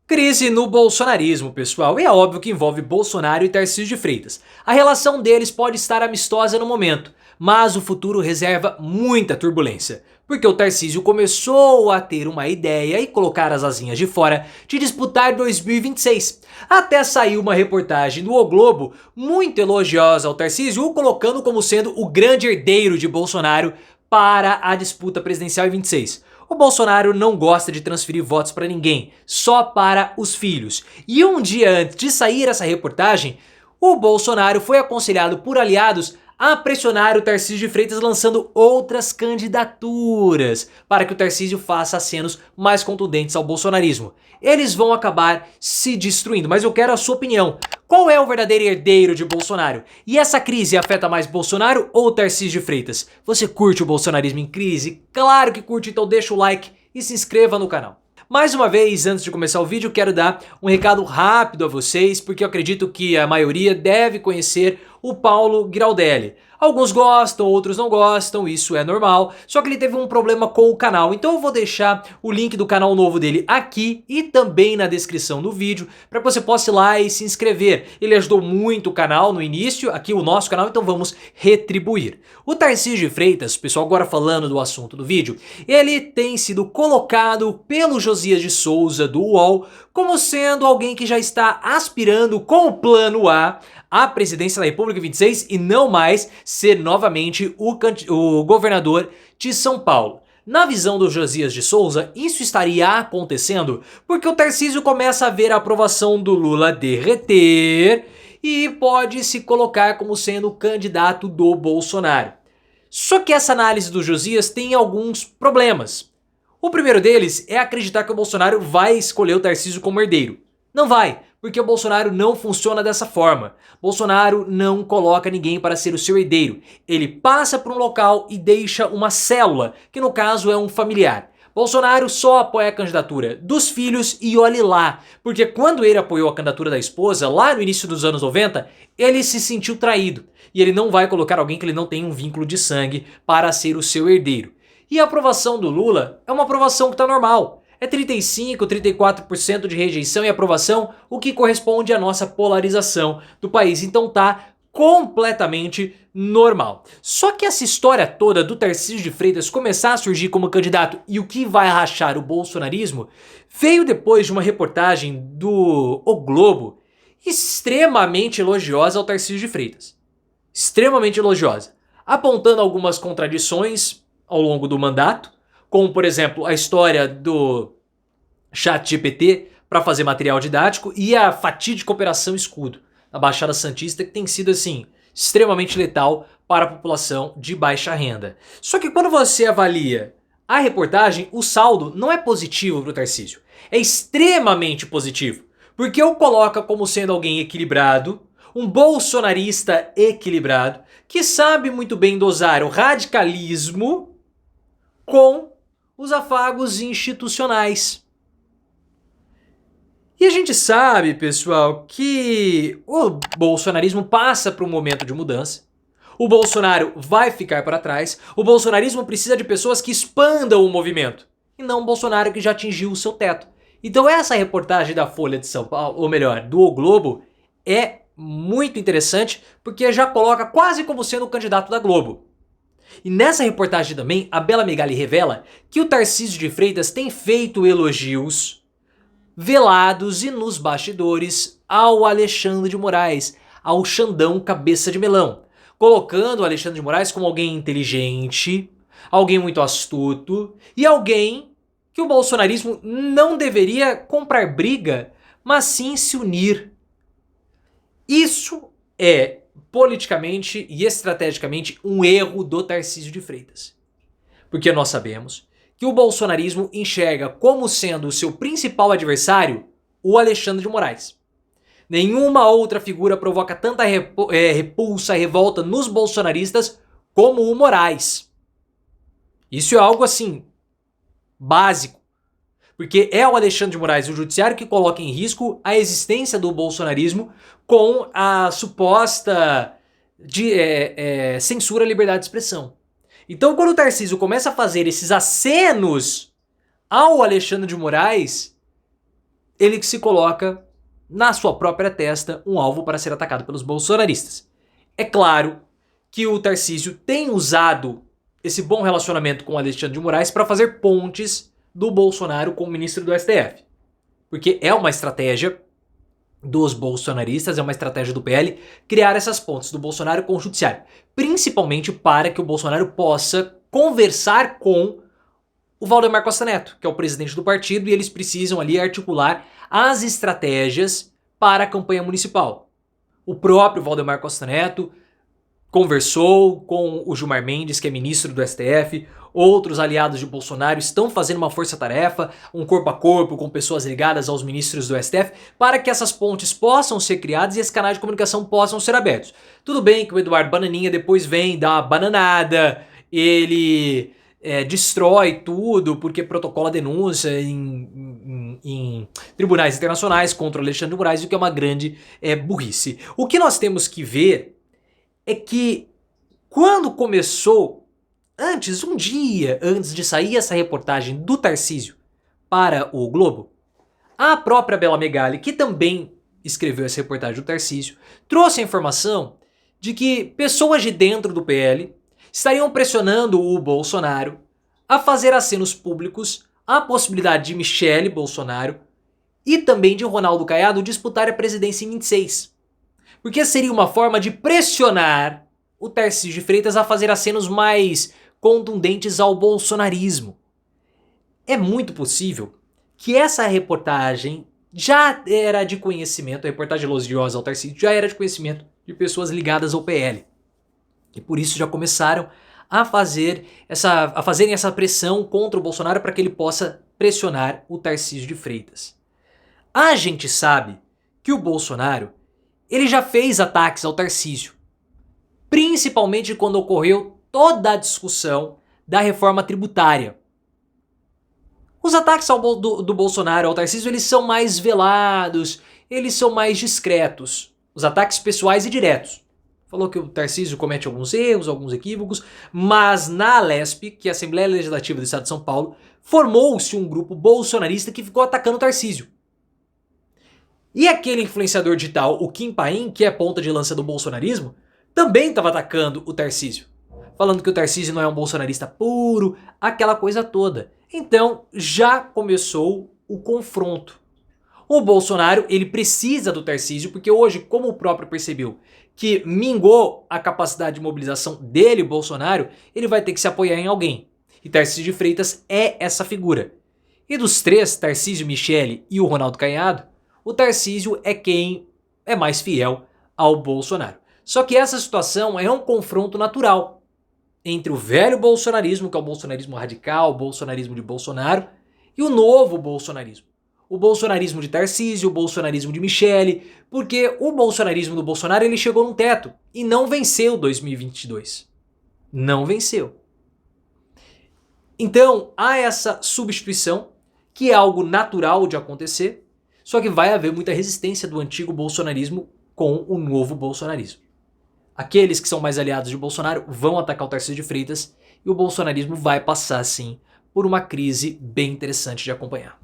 Crise no bolsonarismo, pessoal, e é óbvio que envolve Bolsonaro e Tarcísio de Freitas. A relação deles pode estar amistosa no momento, mas o futuro reserva muita turbulência, porque o Tarcísio começou a ter uma ideia e colocar as asinhas de fora de disputar 2026. Até saiu uma reportagem do O Globo muito elogiosa ao Tarcísio, o colocando como sendo o grande herdeiro de Bolsonaro para a disputa presidencial em 26. O Bolsonaro não gosta de transferir votos para ninguém, só para os filhos. E um dia antes de sair essa reportagem, o Bolsonaro foi aconselhado por aliados a pressionar o Tarcísio de Freitas lançando outras candidaturas para que o Tarcísio faça acenos mais contundentes ao bolsonarismo. Eles vão acabar se destruindo, mas eu quero a sua opinião. Qual é o verdadeiro herdeiro de Bolsonaro? E essa crise afeta mais Bolsonaro ou Tarcísio de Freitas? Você curte o bolsonarismo em crise? Claro que curte, então deixa o like e se inscreva no canal. Mais uma vez, antes de começar o vídeo, quero dar um recado rápido a vocês, porque eu acredito que a maioria deve conhecer o Paulo Giraldelli. Alguns gostam, outros não gostam, isso é normal, só que ele teve um problema com o canal, então eu vou deixar o link do canal novo dele aqui e também na descrição do vídeo, para que você possa ir lá e se inscrever. Ele ajudou muito o canal no início, aqui o nosso canal, então vamos retribuir. O Tarcísio de Freitas, pessoal, agora falando do assunto do vídeo, ele tem sido colocado pelo Josias de Souza do UOL como sendo alguém que já está aspirando com o plano A à presidência da República 26 e não mais ser novamente o governador de São Paulo. Na visão do Josias de Souza, isso estaria acontecendo porque o Tarcísio começa a ver a aprovação do Lula derreter e pode se colocar como sendo o candidato do Bolsonaro. Só que essa análise do Josias tem alguns problemas. O primeiro deles é acreditar que o Bolsonaro vai escolher o Tarcísio como herdeiro. Não vai, porque o Bolsonaro não funciona dessa forma. Bolsonaro não coloca ninguém para ser o seu herdeiro. Ele passa por um local e deixa uma célula, que no caso é um familiar. Bolsonaro só apoia a candidatura dos filhos e olhe lá, porque quando ele apoiou a candidatura da esposa, lá no início dos anos 90, ele se sentiu traído. E ele não vai colocar alguém que ele não tem um vínculo de sangue para ser o seu herdeiro. E a aprovação do Lula é uma aprovação que está normal. É 35, 34% de rejeição e aprovação, o que corresponde à nossa polarização do país. Então tá completamente normal. Só que essa história toda do Tarcísio de Freitas começar a surgir como candidato e o que vai rachar o bolsonarismo veio depois de uma reportagem do O Globo extremamente elogiosa ao Tarcísio de Freitas. Extremamente elogiosa. Apontando algumas contradições ao longo do mandato, como por exemplo a história do ChatGPT para fazer material didático e a fatídica Operação Escudo na Baixada Santista, que tem sido assim extremamente letal para a população de baixa renda. Só que quando você avalia a reportagem, o saldo não é positivo para o Tarcísio, é extremamente positivo, porque o coloca como sendo alguém equilibrado, um bolsonarista equilibrado, que sabe muito bem dosar o radicalismo com os afagos institucionais. E a gente sabe, pessoal, que o bolsonarismo passa por um momento de mudança. O Bolsonaro vai ficar para trás. O bolsonarismo precisa de pessoas que expandam o movimento, e não o Bolsonaro que já atingiu o seu teto. Então essa reportagem da Folha de São Paulo, ou melhor, do O Globo, é muito interessante porque já coloca quase como sendo o candidato da Globo. E nessa reportagem também, a Bela Megali revela que o Tarcísio de Freitas tem feito elogios velados e nos bastidores ao Alexandre de Moraes, ao Xandão cabeça de melão, colocando o Alexandre de Moraes como alguém inteligente, alguém muito astuto e alguém que o bolsonarismo não deveria comprar briga, mas sim se unir. Isso é politicamente e estrategicamente um erro do Tarcísio de Freitas. Porque nós sabemos que o bolsonarismo enxerga como sendo o seu principal adversário o Alexandre de Moraes. Nenhuma outra figura provoca tanta repulsa e revolta nos bolsonaristas como o Moraes. Isso é algo assim, básico. Porque é o Alexandre de Moraes e o judiciário que coloca em risco a existência do bolsonarismo com a suposta censura à liberdade de expressão. Então quando o Tarcísio começa a fazer esses acenos ao Alexandre de Moraes, ele que se coloca na sua própria testa um alvo para ser atacado pelos bolsonaristas. É claro que o Tarcísio tem usado esse bom relacionamento com o Alexandre de Moraes para fazer pontes do Bolsonaro com o ministro do STF. Porque é uma estratégia dos bolsonaristas, é uma estratégia do PL criar essas pontes do Bolsonaro com o judiciário. Principalmente para que o Bolsonaro possa conversar com o Valdemar Costa Neto, que é o presidente do partido, e eles precisam ali articular as estratégias para a campanha municipal. O próprio Valdemar Costa Neto conversou com o Gilmar Mendes, que é ministro do STF, outros aliados de Bolsonaro estão fazendo uma força-tarefa, um corpo a corpo com pessoas ligadas aos ministros do STF, para que essas pontes possam ser criadas e esses canais de comunicação possam ser abertos. Tudo bem que o Eduardo Bananinha depois vem dar uma bananada, ele destrói tudo porque protocola denúncia em tribunais internacionais contra o Alexandre de Moraes, o que é uma grande burrice. O que nós temos que ver é que quando começou, um dia antes de sair essa reportagem do Tarcísio para o Globo, a própria Bela Megali, que também escreveu essa reportagem do Tarcísio, trouxe a informação de que pessoas de dentro do PL estariam pressionando o Bolsonaro a fazer acenos públicos a possibilidade de Michele Bolsonaro e também de Ronaldo Caiado disputar a presidência em 26. Porque seria uma forma de pressionar o Tarcísio de Freitas a fazer acenos mais contundentes ao bolsonarismo. É muito possível que essa reportagem já era de conhecimento, a reportagem elogiosa ao Tarcísio já era de conhecimento de pessoas ligadas ao PL. E por isso já começaram a fazerem essa pressão contra o Bolsonaro para que ele possa pressionar o Tarcísio de Freitas. A gente sabe que o Bolsonaro ele já fez ataques ao Tarcísio, principalmente quando ocorreu toda a discussão da reforma tributária. Os ataques do Bolsonaro ao Tarcísio eles são mais velados, eles são mais discretos. Os ataques pessoais e diretos. Falou que o Tarcísio comete alguns erros, alguns equívocos, mas na Alesp, que é a Assembleia Legislativa do Estado de São Paulo, formou-se um grupo bolsonarista que ficou atacando o Tarcísio. E aquele influenciador digital, o Kim Paim, que é ponta de lança do bolsonarismo, também estava atacando o Tarcísio. Falando que o Tarcísio não é um bolsonarista puro, aquela coisa toda. Então já começou o confronto. O Bolsonaro ele precisa do Tarcísio porque hoje, como o próprio percebeu, que mingou a capacidade de mobilização dele, Bolsonaro, ele vai ter que se apoiar em alguém. E Tarcísio de Freitas é essa figura. E dos três, Tarcísio, Michele e o Ronaldo Caiado, o Tarcísio é quem é mais fiel ao Bolsonaro. Só que essa situação é um confronto natural entre o velho bolsonarismo, que é o bolsonarismo radical, o bolsonarismo de Bolsonaro, e o novo bolsonarismo. O bolsonarismo de Tarcísio, o bolsonarismo de Michele, porque o bolsonarismo do Bolsonaro ele chegou num teto e não venceu 2022. Não venceu. Então há essa substituição, que é algo natural de acontecer, só que vai haver muita resistência do antigo bolsonarismo com o novo bolsonarismo. Aqueles que são mais aliados de Bolsonaro vão atacar o Tarcísio de Freitas e o bolsonarismo vai passar, sim, por uma crise bem interessante de acompanhar.